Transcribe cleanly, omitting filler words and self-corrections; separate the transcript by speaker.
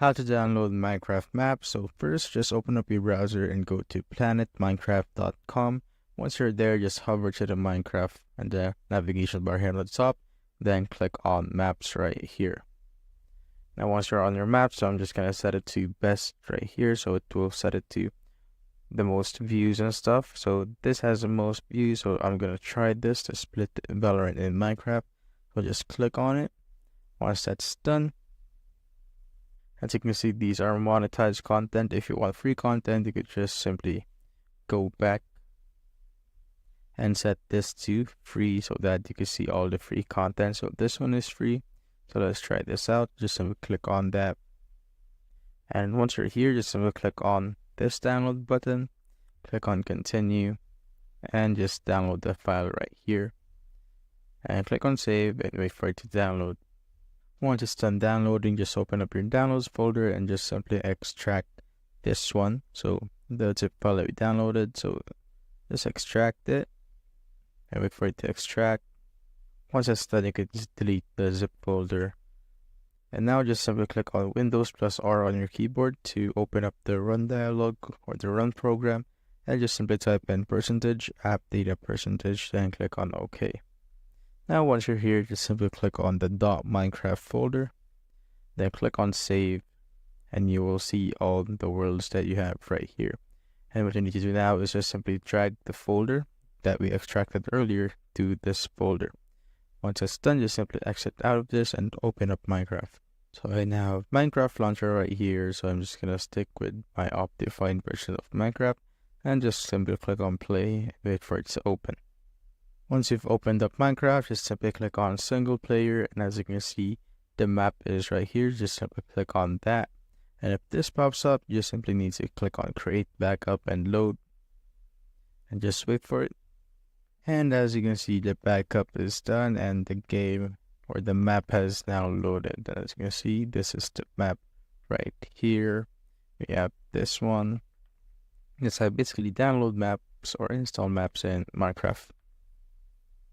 Speaker 1: How to download Minecraft maps. So first, just open up your browser and go to planetminecraft.com. Once you're there, just hover to the Minecraft and the navigation bar here on the top. Then click on maps right here. Now once you're on your map, so I'm just going to set it to best right here. So it will set it to the most views and stuff. So this has the most views. So I'm going to try this to split Valorant in Minecraft. So just click on it. Once that's done, as you can see, these are monetized content. If you want free content, you could just simply go back and set this to free so that you can see all the free content. So this one is free. So let's try this out. Just simply click on that. And once you're here, just simply click on this download button. Click on continue and just download the file right here. And click on save and wait for it to download. Once it's done downloading, just open up your downloads folder and just simply extract this one. So the zip file that we downloaded. So just extract it and wait for it to extract. Once it's done, you can just delete the zip folder. And now just simply click on Windows plus R on your keyboard to open up the run dialog or the run program. And just simply type in %app data %, then click on OK. Now once you're here, just simply click on the .minecraft folder, then click on save, and you will see all the worlds that you have right here. And what you need to do now is just simply drag the folder that we extracted earlier to this folder. Once it's done, just simply exit out of this and open up Minecraft. So I now have Minecraft launcher right here, so I'm just gonna stick with my optified version of Minecraft and just simply click on play and wait for it to open. Once you've opened up Minecraft, just simply click on single player, and as you can see, the map is right here. Just simply click on that, and if this pops up, you simply need to click on create backup and load, and just wait for it. And as you can see, the backup is done and the game or the map has now loaded. And as you can see, this is the map right here. We have this one. Yes, I basically download maps or install maps in Minecraft.